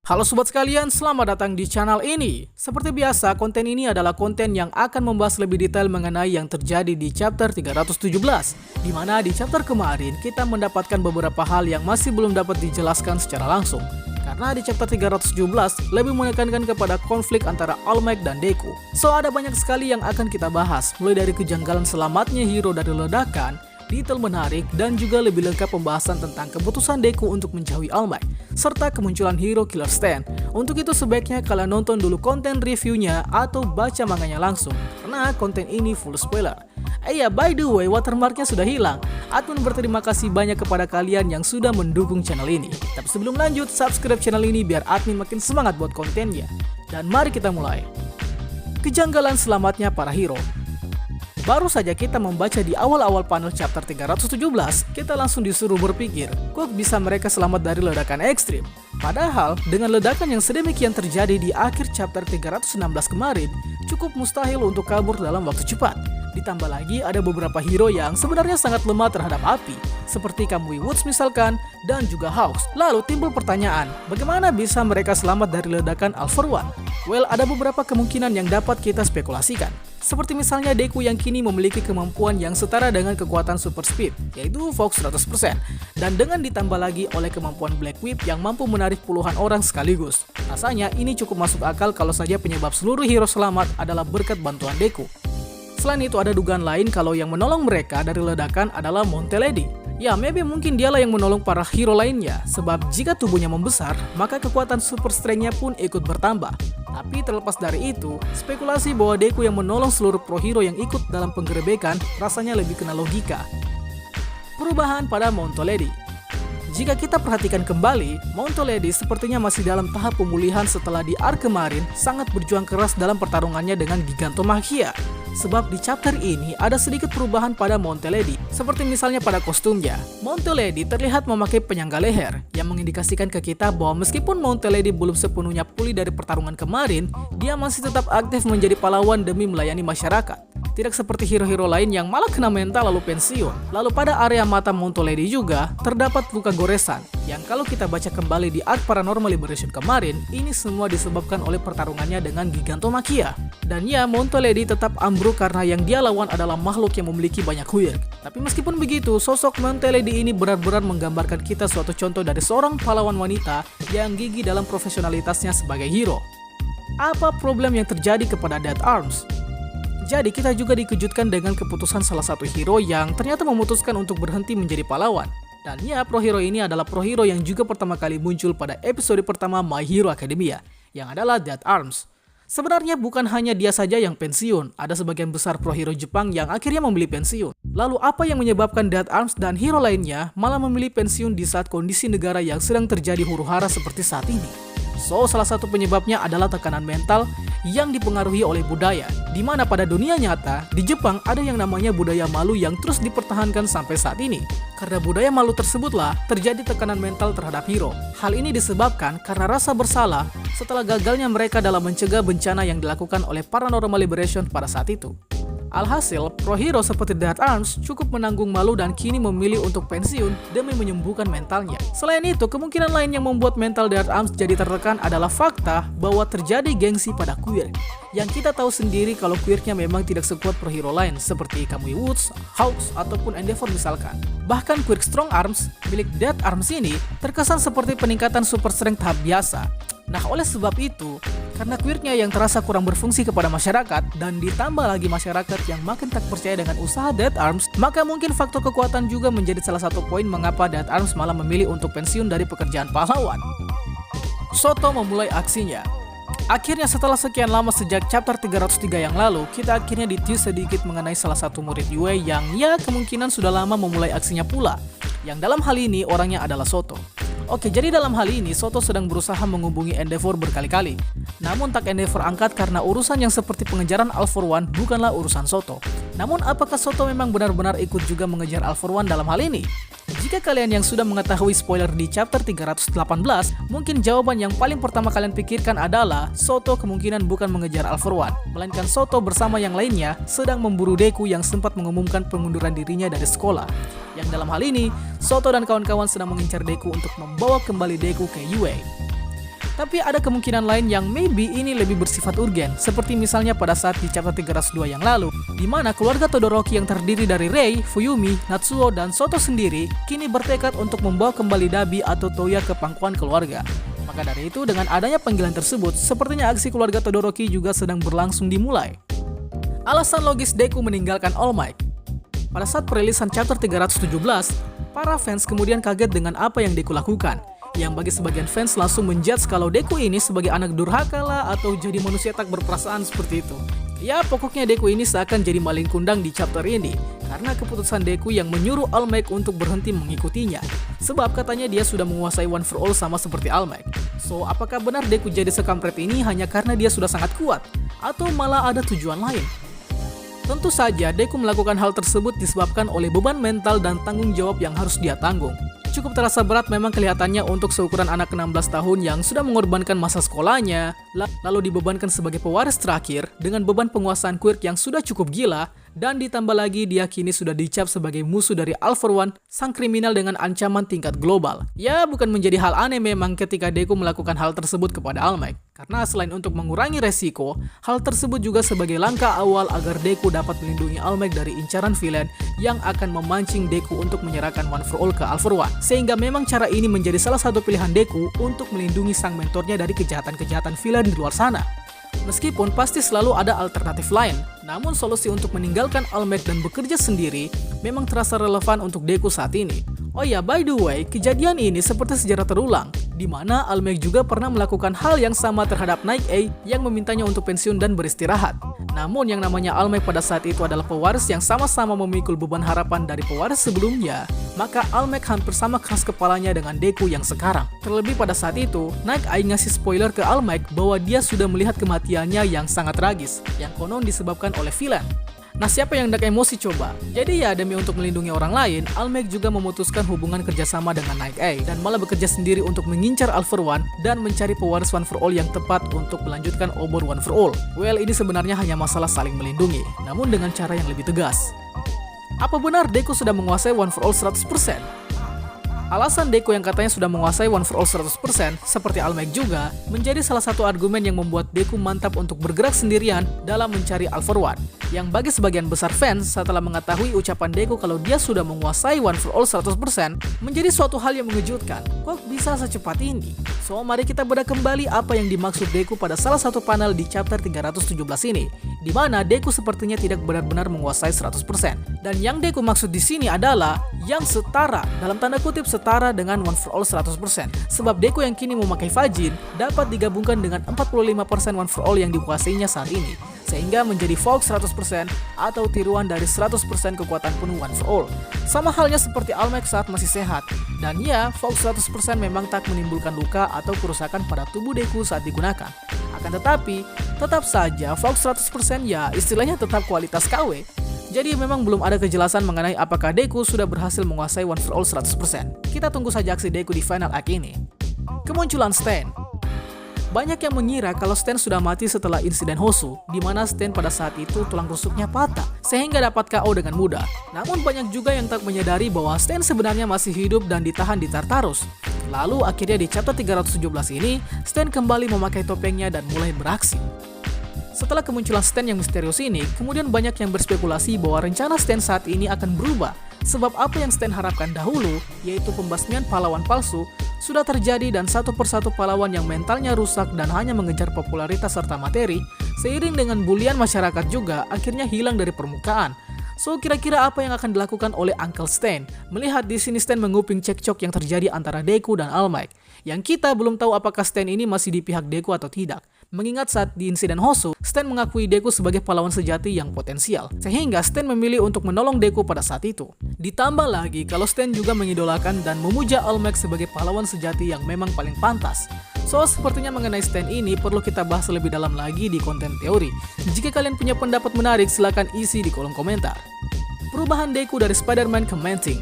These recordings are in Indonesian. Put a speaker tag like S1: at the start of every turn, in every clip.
S1: Halo sobat sekalian, selamat datang di channel ini. Seperti biasa, konten ini adalah konten yang akan membahas lebih detail mengenai yang terjadi di chapter 317. Di mana di chapter kemarin kita mendapatkan beberapa hal yang masih belum dapat dijelaskan secara langsung. Karena di chapter 317 lebih menekankan kepada konflik antara All Might dan Deku. So ada banyak sekali yang akan kita bahas, mulai dari kejanggalan selamatnya hero dari ledakan, detail menarik, dan juga lebih lengkap pembahasan tentang keputusan Deku untuk menjauhi All Might, serta kemunculan hero Killer Stan. Untuk itu sebaiknya kalian nonton dulu konten reviewnya atau baca manganya langsung, karena konten ini full spoiler. By the way, watermarknya sudah hilang. Admin berterima kasih banyak kepada kalian yang sudah mendukung channel ini. Tapi sebelum lanjut, subscribe channel ini biar admin makin semangat buat kontennya. Dan mari kita mulai. Kejanggalan selamatnya para hero. Baru saja kita membaca di awal-awal panel chapter 317, kita langsung disuruh berpikir, kok bisa mereka selamat dari ledakan ekstrim? Padahal, dengan ledakan yang sedemikian terjadi di akhir chapter 316 kemarin, cukup mustahil untuk kabur dalam waktu cepat. Ditambah lagi ada beberapa hero yang sebenarnya sangat lemah terhadap api, seperti Kamui Woods misalkan, dan juga Hawks. Lalu timbul pertanyaan, bagaimana bisa mereka selamat dari ledakan All For One? Well, ada beberapa kemungkinan yang dapat kita spekulasikan. Seperti misalnya Deku yang kini memiliki kemampuan yang setara dengan kekuatan Super Speed, yaitu Fox 100%. Dan dengan ditambah lagi oleh kemampuan Black Whip yang mampu menarik puluhan orang sekaligus. Rasanya ini cukup masuk akal kalau saja penyebab seluruh hero selamat adalah berkat bantuan Deku. Selain itu ada dugaan lain kalau yang menolong mereka dari ledakan adalah Monte Lady. Ya, mungkin dialah yang menolong para hero lainnya, sebab jika tubuhnya membesar, maka kekuatan super strength-nya pun ikut bertambah. Tapi terlepas dari itu, spekulasi bahwa Deku yang menolong seluruh pro hero yang ikut dalam penggerebekan rasanya lebih kena logika. Perubahan pada Monte Lady. Jika kita perhatikan kembali, Monte Lady sepertinya masih dalam tahap pemulihan setelah di arc kemarin sangat berjuang keras dalam pertarungannya dengan Gigantomachia. Sebab di chapter ini ada sedikit perubahan pada Monte Lady, seperti misalnya pada kostumnya. Monte Lady terlihat memakai penyangga leher, yang mengindikasikan ke kita bahwa meskipun Monte Lady belum sepenuhnya pulih dari pertarungan kemarin, dia masih tetap aktif menjadi pahlawan demi melayani masyarakat. Tidak seperti hero-hero lain yang malah kena mental lalu pensiun. Lalu pada area mata Monte Lady juga terdapat luka goresan, yang kalau kita baca kembali di arc Paranormal Liberation kemarin, ini semua disebabkan oleh pertarungannya dengan Gigantomachia. Dan ya, Monte Lady tetap ambruk karena yang dia lawan adalah makhluk yang memiliki banyak quirk. Tapi meskipun begitu, sosok Monte Lady ini benar-benar menggambarkan kita suatu contoh dari seorang pahlawan wanita yang gigih dalam profesionalitasnya sebagai hero. Apa problem yang terjadi kepada Dead Arms? Jadi kita juga dikejutkan dengan keputusan salah satu hero yang ternyata memutuskan untuk berhenti menjadi pahlawan. Dan ya, pro hero ini adalah pro hero yang juga pertama kali muncul pada episode pertama My Hero Academia, yang adalah Dead Arms. Sebenarnya bukan hanya dia saja yang pensiun, ada sebagian besar pro hero Jepang yang akhirnya memilih pensiun. Lalu apa yang menyebabkan Dead Arms dan hero lainnya malah memilih pensiun di saat kondisi negara yang sedang terjadi huru-hara seperti saat ini? So, salah satu penyebabnya adalah tekanan mental yang dipengaruhi oleh budaya, di mana pada dunia nyata, di Jepang ada yang namanya budaya malu yang terus dipertahankan sampai saat ini. Karena budaya malu tersebutlah terjadi tekanan mental terhadap hero. Hal ini disebabkan karena rasa bersalah setelah gagalnya mereka dalam mencegah bencana yang dilakukan oleh Paranormal Liberation pada saat itu. Alhasil, pro hero seperti Dead Arms cukup menanggung malu dan kini memilih untuk pensiun demi menyembuhkan mentalnya. Selain itu, kemungkinan lain yang membuat mental Dead Arms jadi tertekan adalah fakta bahwa terjadi gengsi pada quirk. Yang kita tahu sendiri kalau quirknya memang tidak sekuat pro hero lain seperti Kamui Woods, Hawks, ataupun Endeavor misalkan. Bahkan quirk Strong Arms milik Dead Arms ini terkesan seperti peningkatan super strength tahap biasa. Nah, oleh sebab itu, karena quirknya yang terasa kurang berfungsi kepada masyarakat dan ditambah lagi masyarakat yang makin tak percaya dengan usaha Dead Arms, maka mungkin faktor kekuatan juga menjadi salah satu poin mengapa Dead Arms malah memilih untuk pensiun dari pekerjaan pahlawan. Soto memulai aksinya. Akhirnya setelah sekian lama sejak chapter 303 yang lalu, kita akhirnya ditius sedikit mengenai salah satu murid Yue yang ya kemungkinan sudah lama memulai aksinya pula. Yang dalam hal ini orangnya adalah Soto. Oke, jadi dalam hal ini Soto sedang berusaha menghubungi Endeavor berkali-kali. Namun tak Endeavor angkat karena urusan yang seperti pengejaran All For One bukanlah urusan Soto. Namun apakah Soto memang benar-benar ikut juga mengejar All For One dalam hal ini? Jika kalian yang sudah mengetahui spoiler di chapter 318, mungkin jawaban yang paling pertama kalian pikirkan adalah Soto kemungkinan bukan mengejar All For One, melainkan Soto bersama yang lainnya sedang memburu Deku yang sempat mengumumkan pengunduran dirinya dari sekolah. Yang dalam hal ini, Soto dan kawan-kawan sedang mengincar Deku untuk membawa kembali Deku ke Yue. Tapi ada kemungkinan lain yang maybe ini lebih bersifat urgen, seperti misalnya pada saat di chapter 302 yang lalu, di mana keluarga Todoroki yang terdiri dari Rei, Fuyumi, Natsuo, dan Soto sendiri kini bertekad untuk membawa kembali Dabi atau Toya ke pangkuan keluarga. Maka dari itu, dengan adanya panggilan tersebut, sepertinya aksi keluarga Todoroki juga sedang berlangsung dimulai. Alasan logis Deku meninggalkan All Might. Pada saat perilisan chapter 317, para fans kemudian kaget dengan apa yang Deku lakukan, yang bagi sebagian fans langsung menjudge kalau Deku ini sebagai anak durhaka lah atau jadi manusia tak berperasaan seperti itu. Ya, pokoknya Deku ini seakan jadi maling kundang di chapter ini karena keputusan Deku yang menyuruh All Might untuk berhenti mengikutinya. Sebab katanya dia sudah menguasai One for All sama seperti All Might. So, apakah benar Deku jadi sekampret ini hanya karena dia sudah sangat kuat? Atau malah ada tujuan lain? Tentu saja Deku melakukan hal tersebut disebabkan oleh beban mental dan tanggung jawab yang harus dia tanggung. Cukup terasa berat memang kelihatannya untuk seukuran anak 16 tahun yang sudah mengorbankan masa sekolahnya, lalu dibebankan sebagai pewaris terakhir dengan beban penguasaan quirk yang sudah cukup gila, dan ditambah lagi dia kini sudah dicap sebagai musuh dari All For One, sang kriminal dengan ancaman tingkat global. Ya, bukan menjadi hal aneh memang ketika Deku melakukan hal tersebut kepada All Might. Karena selain untuk mengurangi resiko, hal tersebut juga sebagai langkah awal agar Deku dapat melindungi All Might dari incaran villain yang akan memancing Deku untuk menyerahkan One For All ke All For One. Sehingga memang cara ini menjadi salah satu pilihan Deku untuk melindungi sang mentornya dari kejahatan-kejahatan villain di luar sana. Meskipun pasti selalu ada alternatif lain, namun solusi untuk meninggalkan All Might dan bekerja sendiri memang terasa relevan untuk Deku saat ini. Oh ya, by the way, kejadian ini seperti sejarah terulang, di mana All Might juga pernah melakukan hal yang sama terhadap Night A yang memintanya untuk pensiun dan beristirahat. Namun yang namanya All Might pada saat itu adalah pewaris yang sama-sama memikul beban harapan dari pewaris sebelumnya, maka All Might hampir sama keras kepalanya dengan Deku yang sekarang. Terlebih pada saat itu, Night A ngasih spoiler ke All Might bahwa dia sudah melihat kematiannya yang sangat tragis, yang konon disebabkan oleh villain. Nah, siapa yang hendak emosi coba? Jadi ya, demi untuk melindungi orang lain, All Might juga memutuskan hubungan kerjasama dengan Night A dan malah bekerja sendiri untuk mengincar All For One dan mencari pewaris One For All yang tepat untuk melanjutkan obor One For All. Well, ini sebenarnya hanya masalah saling melindungi, namun dengan cara yang lebih tegas. Apa benar Deku sudah menguasai One For All 100%? Alasan Deku yang katanya sudah menguasai One For All 100%, seperti All Might juga, menjadi salah satu argumen yang membuat Deku mantap untuk bergerak sendirian dalam mencari All For One. Yang bagi sebagian besar fans, setelah mengetahui ucapan Deku kalau dia sudah menguasai One For All 100%, menjadi suatu hal yang mengejutkan. Kok bisa secepat ini? So, mari kita bedah kembali apa yang dimaksud Deku pada salah satu panel di chapter 317 ini, di mana Deku sepertinya tidak benar-benar menguasai 100%. Dan yang Deku maksud di sini adalah yang setara, dalam tanda kutip setara dengan One For All 100%. Sebab Deku yang kini memakai Fajin dapat digabungkan dengan 45% One For All yang dikuasainya saat ini, sehingga menjadi Fox 100% atau tiruan dari 100% kekuatan penuh One For All. Sama halnya seperti All Might saat masih sehat. Dan ya, Fox 100% memang tak menimbulkan luka atau kerusakan pada tubuh Deku saat digunakan. Akan tetapi, tetap saja Fox 100% ya istilahnya tetap kualitas KW. Jadi memang belum ada kejelasan mengenai apakah Deku sudah berhasil menguasai One For All 100%. Kita tunggu saja aksi Deku di final act ini. Kemunculan Stan. Banyak yang mengira kalau Stan sudah mati setelah insiden Hosu, di mana Stan pada saat itu tulang rusuknya patah, sehingga dapat KO dengan mudah. Namun banyak juga yang tak menyadari bahwa Stan sebenarnya masih hidup dan ditahan di Tartarus. Lalu akhirnya di chapter 317 ini, Stan kembali memakai topengnya dan mulai beraksi. Setelah kemunculan Stan yang misterius ini, kemudian banyak yang berspekulasi bahwa rencana Stan saat ini akan berubah. Sebab apa yang Stan harapkan dahulu, yaitu pembasmian pahlawan palsu, sudah terjadi dan satu persatu pahlawan yang mentalnya rusak dan hanya mengejar popularitas serta materi, seiring dengan bulian masyarakat juga akhirnya hilang dari permukaan. So, kira-kira apa yang akan dilakukan oleh Uncle Stan? Melihat di sini Stan menguping cekcok yang terjadi antara Deku dan All Might, yang kita belum tahu apakah Stan ini masih di pihak Deku atau tidak. Mengingat saat di insiden Hosu, Stan mengakui Deku sebagai pahlawan sejati yang potensial, sehingga Stan memilih untuk menolong Deku pada saat itu. Ditambah lagi kalau Stan juga mengidolakan dan memuja All Might sebagai pahlawan sejati yang memang paling pantas. So, sepertinya mengenai Stan ini perlu kita bahas lebih dalam lagi di konten teori. Jika kalian punya pendapat menarik, silahkan isi di kolom komentar. Perubahan Deku dari Spider-Man ke Man-Thing.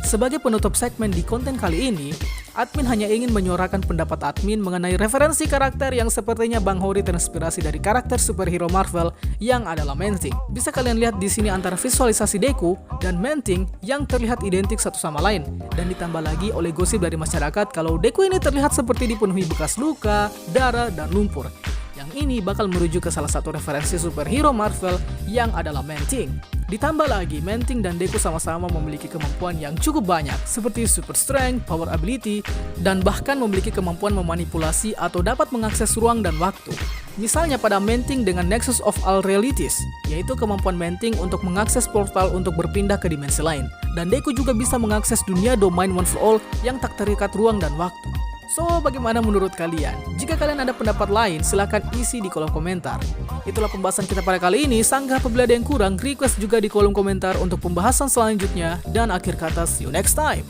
S1: Sebagai penutup segmen di konten kali ini, admin hanya ingin menyuarakan pendapat admin mengenai referensi karakter yang sepertinya Bang Hori terinspirasi dari karakter superhero Marvel yang adalah Man-Thing. Bisa kalian lihat di sini antara visualisasi Deku dan Man-Thing yang terlihat identik satu sama lain. Dan ditambah lagi oleh gosip dari masyarakat kalau Deku ini terlihat seperti dipenuhi bekas luka, darah, dan lumpur. Yang ini bakal merujuk ke salah satu referensi superhero Marvel yang adalah Man-Thing. Ditambah lagi, Man-Thing dan Deku sama-sama memiliki kemampuan yang cukup banyak, seperti super strength, power ability, dan bahkan memiliki kemampuan memanipulasi atau dapat mengakses ruang dan waktu. Misalnya pada Man-Thing dengan Nexus of All Realities, yaitu kemampuan Man-Thing untuk mengakses portal untuk berpindah ke dimensi lain. Dan Deku juga bisa mengakses dunia domain One for All yang tak terikat ruang dan waktu. So, bagaimana menurut kalian? Jika kalian ada pendapat lain, silahkan isi di kolom komentar. Itulah pembahasan kita pada kali ini. Sanggah apabila ada yang kurang, request juga di kolom komentar untuk pembahasan selanjutnya. Dan akhir kata, see you next time.